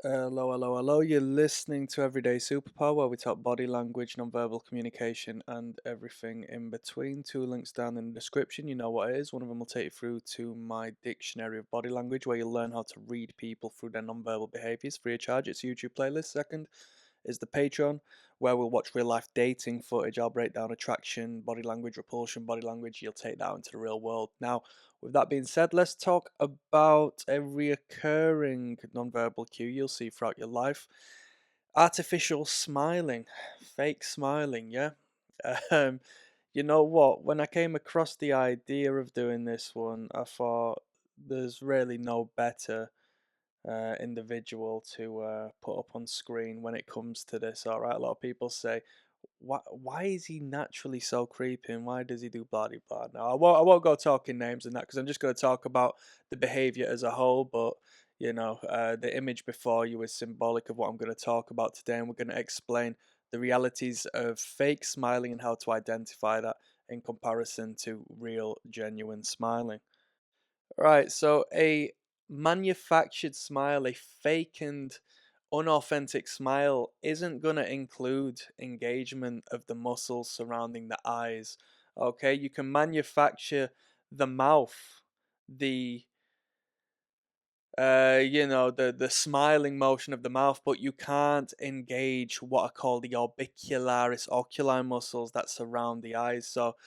Hello, hello, hello. You're listening to Everyday Superpower, where we talk body language, nonverbal communication, and everything in between. Two links down in the description. You know what it is. One of them will take you through to my dictionary of body language, where you'll learn how to read people through their nonverbal behaviors free of charge. It's a YouTube playlist. Second is the Patreon, where we'll watch real life dating footage. I'll break down attraction, body language, repulsion, body language. You'll take that out into the real world. Now, with that being said, let's talk about a reoccurring nonverbal cue you'll see throughout your life. Artificial smiling, fake smiling, yeah. Um, you know what? When I came across the idea of doing this one, I thought there's really no better individual to put up on screen when it comes to this. All right, a lot of people say, why is he naturally so creepy and why does he do blah de blah? Now, I won't go talking names and that because I'm just going to talk about the behavior as a whole. But the image before you is symbolic of what I'm going to talk about today, and we're going to explain the realities of fake smiling and how to identify that in comparison to real, genuine smiling. Right, so a manufactured smile, a fake and unauthentic smile, isn't going to include engagement of the muscles surrounding the eyes. Okay, you can manufacture the mouth, the the smiling motion of the mouth, but you can't engage what are called the orbicularis oculi muscles that surround the eyes. So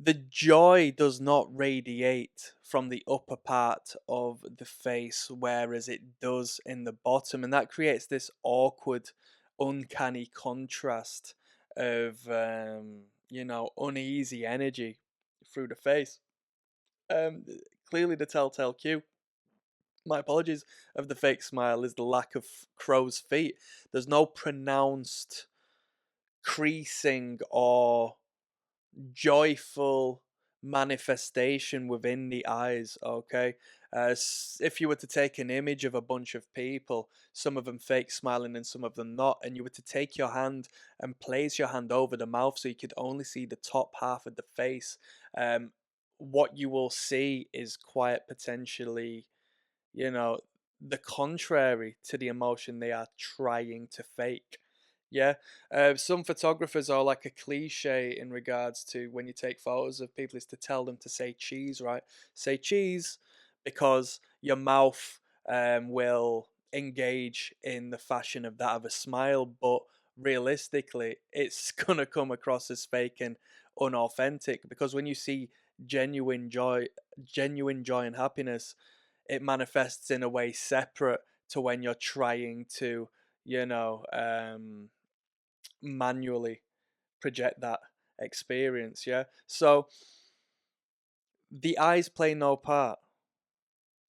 the joy does not radiate from the upper part of the face, whereas it does in the bottom, and that creates this awkward, uncanny contrast of uneasy energy through the face. Um, Clearly, the telltale cue. My apologies of the fake smile is the lack of crow's feet. There's no pronounced creasing or joyful manifestation within the eyes. Okay, if you were to take an image of a bunch of people, some of them fake smiling and some of them not, and you were to take your hand and place your hand over the mouth so you could only see the top half of the face, um, what you will see is quite potentially, you know, the contrary to the emotion they are trying to fake. Yeah, some photographers are like a cliche in regards to when you take photos of people is to tell them to say cheese, right? Say cheese because your mouth will engage in the fashion of that of a smile, but realistically, it's gonna come across as fake and unauthentic because when you see genuine joy, genuine joy and happiness, it manifests in a way separate to when you're trying to, you know, manually project that experience. Yeah. So the eyes play no part.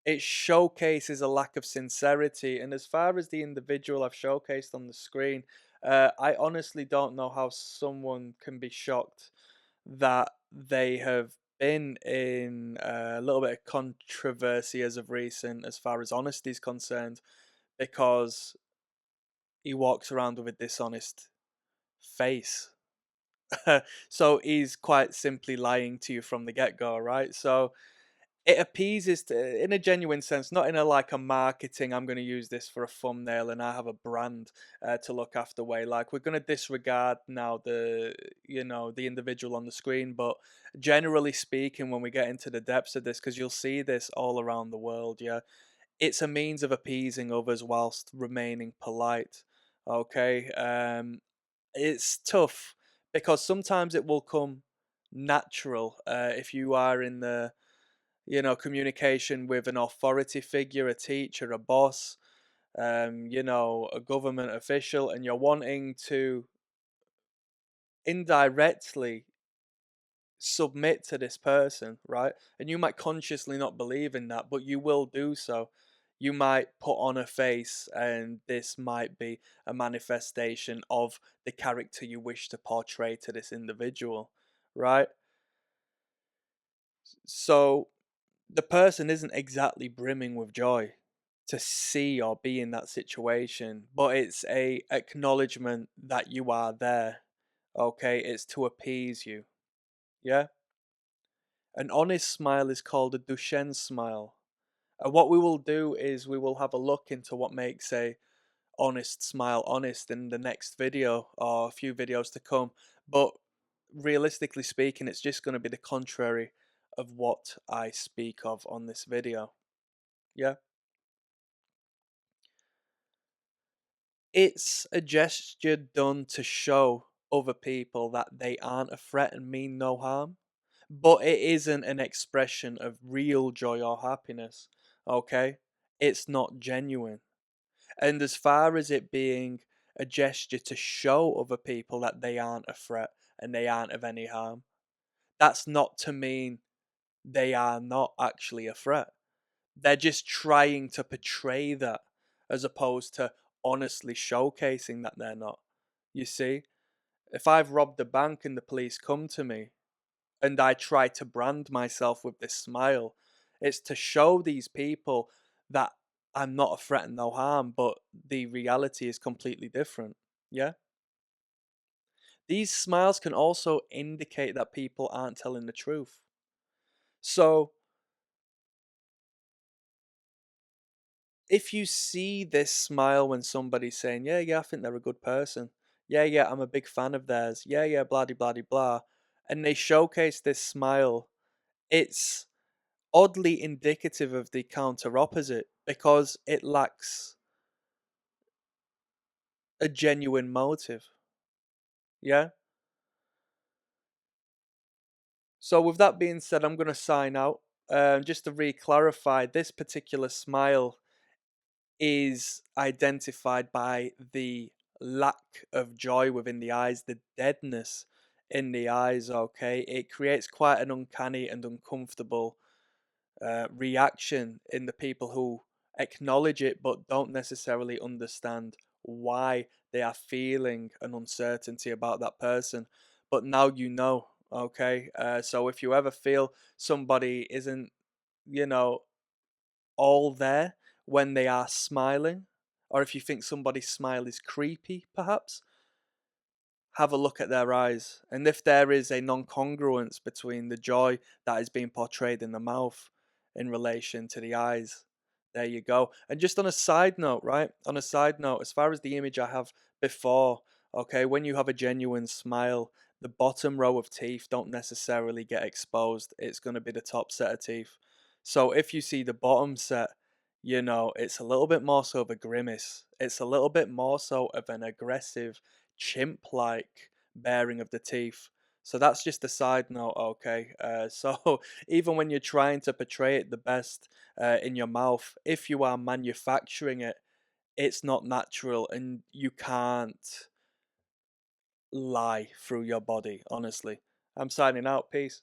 It showcases a lack of sincerity. And as far as the individual I've showcased on the screen, I honestly don't know how someone can be shocked that they have been in a little bit of controversy as of recent as far as honesty is concerned because he walks around with a dishonest face. So he's quite simply lying to you from the get go, right? So it appeases in a genuine sense, not in a like a marketing. I'm going to use this for a thumbnail, and I have a brand to look after way. Like we're going to disregard now the individual on the screen, but generally speaking, when we get into the depths of this, because you'll see this all around the world, yeah, it's a means of appeasing others whilst remaining polite. Okay, it's tough because sometimes it will come natural if you are in the communication with an authority figure, a teacher, a boss, a government official, and you're wanting to indirectly submit to this person, right? And you might consciously not believe in that, but you will do so. You might put on a face, and this might be a manifestation of the character you wish to portray to this individual, right? So the person isn't exactly brimming with joy to see or be in that situation, but it's a acknowledgement that you are there. Okay, it's to appease you. Yeah. An honest smile is called a Duchenne smile. What we will do is we will have a look into what makes a honest smile honest in the next video or a few videos to come. But realistically speaking, it's just going to be the contrary of what I speak of on this video. Yeah. It's a gesture done to show other people that they aren't a threat and mean no harm, but it isn't an expression of real joy or happiness. Okay? It's not genuine. And as far as it being a gesture to show other people that they aren't a threat and they aren't of any harm, that's not to mean they are not actually a threat. They're just trying to portray that as opposed to honestly showcasing that they're not. You see, if I've robbed a bank and the police come to me and I try to brand myself with this smile, it's to show these people that I'm not a threat and no harm, but the reality is completely different. Yeah. These smiles can also indicate that people aren't telling the truth. So, if you see this smile when somebody's saying, "Yeah, yeah, I think they're a good person. Yeah, yeah, I'm a big fan of theirs. Yeah, yeah, blah, de, blah, de, blah," and they showcase this smile, it's oddly indicative of the counter opposite because it lacks a genuine motive. Yeah. So, with that being said, I'm going to sign out. Just to re clarify, this particular smile is identified by the lack of joy within the eyes, the deadness in the eyes. Okay, it creates quite an uncanny and uncomfortable reaction in the people who acknowledge it but don't necessarily understand why they are feeling an uncertainty about that person. But now you know, okay? So if you ever feel somebody isn't, you know, all there when they are smiling, or if you think somebody's smile is creepy, perhaps, have a look at their eyes. And if there is a non congruence between the joy that is being portrayed in the mouth in relation to the eyes, there you go. And just on a side note, right? On a side note, as far as the image I have before, okay, when you have a genuine smile, the bottom row of teeth don't necessarily get exposed. It's going to be the top set of teeth. So if you see the bottom set, you know, it's a little bit more so of a grimace. It's a little bit more so of an aggressive chimp like baring of the teeth. So that's just a side note, okay? So even when you're trying to portray it the best in your mouth, if you are manufacturing it, it's not natural and you can't lie through your body, honestly. I'm signing out. Peace.